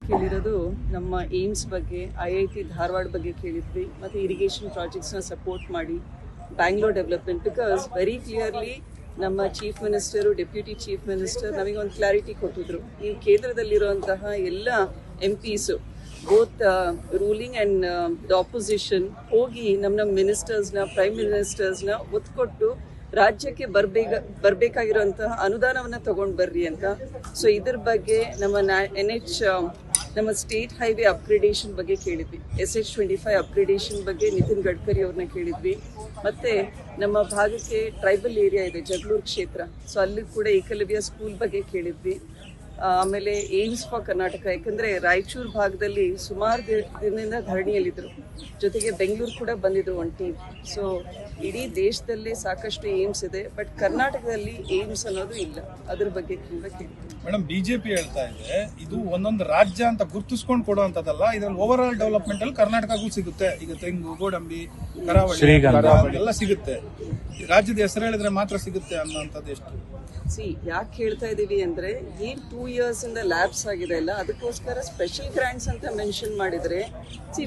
ಕೇಳಿರೋದು ನಮ್ಮ ಏಮ್ಸ್ ಬಗ್ಗೆ, IIT ಧಾರವಾಡ ಬಗ್ಗೆ ಕೇಳಿದ್ವಿ, ಮತ್ತು ಇರಿಗೇಷನ್ ಪ್ರಾಜೆಕ್ಟ್ಸ್ನ ಸಪೋರ್ಟ್ ಮಾಡಿ Bangalore development. Because very clearly ನಮ್ಮ chief minister, deputy chief minister ನಮಗೆ ಒಂದು ಕ್ಲಾರಿಟಿ ಕೊಟ್ಟಿದ್ರು. ಈ ಕೇಂದ್ರದಲ್ಲಿರುವಂತಹ ಎಲ್ಲ MPs both ruling and the opposition ಹೋಗಿ ನಮ್ಮ ಮಿನಿಸ್ಟರ್ಸ್ನ, ಪ್ರೈಮ್ ಮಿನಿಸ್ಟರ್ಸ್ನ ಒತ್ತು ಕೊಟ್ಟು ರಾಜ್ಯಕ್ಕೆ ಬರಬೇಕಾಗಿರುವಂತಹ ಅನುದಾನವನ್ನು ತಗೊಂಡು ಬರ್ರಿ ಅಂತ. ಸೊ ಇದ್ರ ಬಗ್ಗೆ ನಮ್ಮ NH ನಮ್ಮ ಸ್ಟೇಟ್ ಹೈವೇ ಅಪ್ಗ್ರೇಡೇಷನ್ ಬಗ್ಗೆ ಕೇಳಿದ್ವಿ, SH25 ಅಪ್ಗ್ರೇಡೇಷನ್ ಬಗ್ಗೆ ನಿತಿನ್ ಗಡ್ಕರಿ ಅವ್ರನ್ನ ಕೇಳಿದ್ವಿ. ಮತ್ತು ನಮ್ಮ ಭಾಗಕ್ಕೆ ಟ್ರೈಬಲ್ ಏರಿಯಾ ಇದೆ, ಜಗಳೂರು ಕ್ಷೇತ್ರ, ಸೊ ಅಲ್ಲಿ ಕೂಡ ಏಕಲವ್ಯ ಸ್ಕೂಲ್ ಬಗ್ಗೆ ಕೇಳಿದ್ವಿ. ಆಮೇಲೆ ಏಮ್ಸ್ ಫಾರ್ ಕರ್ನಾಟಕ, ಯಾಕಂದರೆ ರಾಯಚೂರು ಭಾಗದಲ್ಲಿ ಸುಮಾರು ದಿನದಿಂದ ಧರಣಿಯಲ್ಲಿದ್ದರು, ಜೊತೆಗೆ ಬೆಂಗಳೂರು ಕೂಡ ಬಂದಿದ್ರು ಒಂದು ಟೀಮ್. ಸೊ ಇಡೀ ದೇಶದಲ್ಲಿ ಸಾಕಷ್ಟು ಏಮ್ಸ್ ಇದೆ, ಬಟ್ ಕರ್ನಾಟಕದಲ್ಲಿ ಏಮ್ಸ್ ಅನ್ನೋದು ಇಲ್ಲ. ಅದ್ರ ಬಗ್ಗೆ ಕೂಡ ಕೇಳಿದ್ವಿ. ಮೇಡಮ್, ಬಿಜೆಪಿ ಹೇಳ್ತಾ ಇದೆ ಇದು ಒಂದೊಂದು ರಾಜ್ಯ ಅಂತ ಗುರುತಿಸ್ಕೊಂಡು ಕೊಡುವಂಥದ್ದಲ್ಲ, ಇದ್ರಲ್ಲಿ ಓವರ್ ಆಲ್ ಡೆವಲಪ್ಮೆಂಟ್ ಅಲ್ಲಿ ಕರ್ನಾಟಕಗೂ ಸಿಗುತ್ತೆ. ಈಗ ತೆಂಗು, ಗೋಡಂಬಿ, ಕರಾವಳಿ ಎಲ್ಲ ಸಿಗುತ್ತೆ. ರಾಜ್ಯದ ಹೆಸರು ಹೇಳಿದ್ರೆ ಮಾತ್ರ ಸಿಗುತ್ತೆ ಅನ್ನೋಂಥದ್ದು ಎಷ್ಟು? ಯಾಕೆ ಹೇಳ್ತಾ ಇದ್ದೀವಿ ಅಂದರೆ, ಏನು 2 years ಇಂದ ಲ್ಯಾಬ್ಸ್ ಆಗಿದೆ ಅಲ್ಲ, ಅದಕ್ಕೋಸ್ಕರ ಸ್ಪೆಷಲ್ ಗ್ರಾಂಟ್ಸ್ ಅಂತ ಮೆನ್ಷನ್ ಮಾಡಿದರೆ,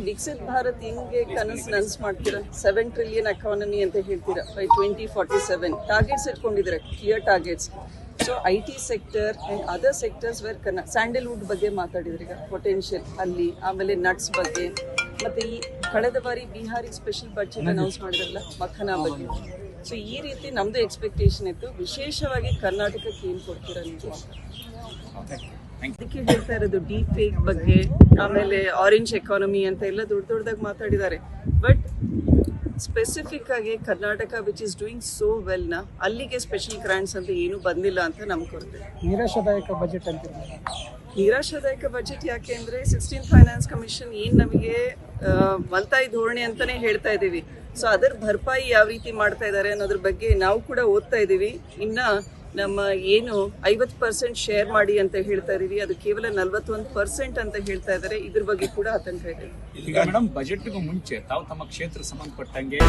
ವಿಕಸಿತ್ ಭಾರತ್ ಹಿಂಗೆ ನನಸು ಮಾಡ್ತೀರಾ? 7 trillion ಎಕಾನಮಿ ಅಂತ ಹೇಳ್ತೀರಾ ಬೈ 2047. ಟಾರ್ಗೆಟ್ಸ್ ಇಟ್ಕೊಂಡಿದ್ದಾರೆ, clear targets. So IT sector and other sectors where Sandalwood ಬಗ್ಗೆ ಮಾತಾಡಿದ್ರೆ ಈಗ ಪೊಟೆನ್ಷಿಯಲ್ ಅಲ್ಲಿ, ಆಮೇಲೆ ನಟ್ಸ್ ಬಗ್ಗೆ, ಮತ್ತು ಈ ಕಳೆದ ಬಾರಿ ಬಿಹಾರಿಗೆ ಸ್ಪೆಷಲ್ ಬಡ್ಜೆಟ್ ಅನೌನ್ಸ್ ಮಾಡಿದ್ರಲ್ಲ ಮಖನಾ ಬಗ್ಗೆ. ಸೊ ಈ ರೀತಿ ನಮ್ಮದು ಎಕ್ಸ್ಪೆಕ್ಟೇಷನ್ ಇತ್ತು, ವಿಶೇಷವಾಗಿ ಕರ್ನಾಟಕಕ್ಕೆ ಏನು ಕೊಡ್ತೀರಾ ನೀವು ಅಂತ. ಅದಕ್ಕೆ ಹೇಳ್ತಾ ಇರೋದು ಡೀಪ್ ಫೇಕ್ ಬಗ್ಗೆ, ಆಮೇಲೆ ಆರೆಂಜ್ ಎಕಾನಮಿ ಅಂತ ಎಲ್ಲ ದೊಡ್ಡದಾಗಿ ಮಾತಾಡಿದ್ದಾರೆ. ಬಟ್ ಸ್ಪೆಸಿಫಿಕ್ ಆಗಿ Karnataka which is doing so ವೆಲ್ನ, ಅಲ್ಲಿಗೆ ಸ್ಪೆಷಲ್ ಗ್ರಾಂಟ್ಸ್ ಅಂತ ಏನೂ ಬಂದಿಲ್ಲ ಅಂತ ನಮ್ಗೆ ಕೊರತೆ. ನಿರಾಶಾದಾಯಕ ಬಜೆಟ್ ಅಂತ. ನಿರಾಶಾದಾಯಕ ಬಜೆಟ್ ಯಾಕೆ ಅಂದರೆ 16th ಫೈನಾನ್ಸ್ ಕಮಿಷನ್ ಏನು ನಮಗೆ ಮಲ್ತಾಯಿ ಧೋರಣೆ ಅಂತಲೇ ಹೇಳ್ತಾ ಇದ್ದೀವಿ. ಸೊ ಅದರ ಭರ್ಪಾಯಿ ಯಾವ ರೀತಿ ಮಾಡ್ತಾ ಇದ್ದಾರೆ ಅನ್ನೋದ್ರ ಬಗ್ಗೆ ನಾವು ಕೂಡ ಓದ್ತಾ ಇದ್ದೀವಿ. ಇನ್ನು ನಮ್ಮ ಏನು 50% ಶೇರ್ ಮಾಡಿ ಅಂತ ಹೇಳ್ತಾ ಇದೀವಿ, ಅದು ಕೇವಲ 41% ಅಂತ ಹೇಳ್ತಾ ಇದ್ದಾರೆ. ಇದ್ರ ಬಗ್ಗೆ ಕೂಡ ಆತಂಕ ಇದೆ. ಈಗ ಮೇಡಮ್, ಬಜೆಟ್ಗೂ ಮುಂಚೆ ತಾವು ತಮ್ಮ ಕ್ಷೇತ್ರ ಸಂಬಂಧಪಟ್ಟಂಗೆ